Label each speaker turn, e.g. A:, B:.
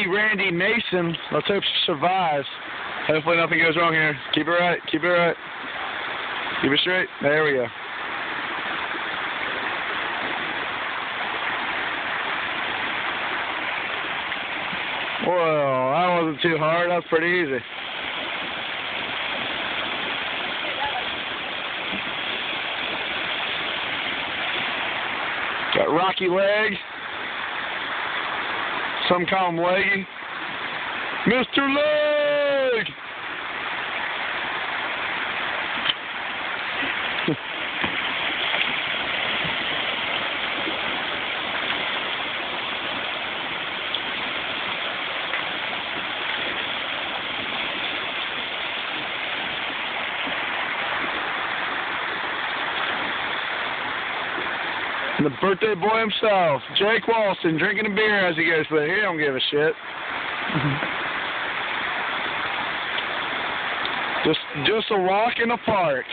A: Randy Mason. Let's hope she survives. Hopefully nothing goes wrong here. Keep it right. Keep it right. Keep it straight. There we go. Well, that wasn't too hard. That was pretty easy. Got rocky leg. Some call him leggy. Mr. Leg! And the birthday boy himself, Jake Walston, drinking a beer as he goes, but he don't give a shit. Just a walk in the park.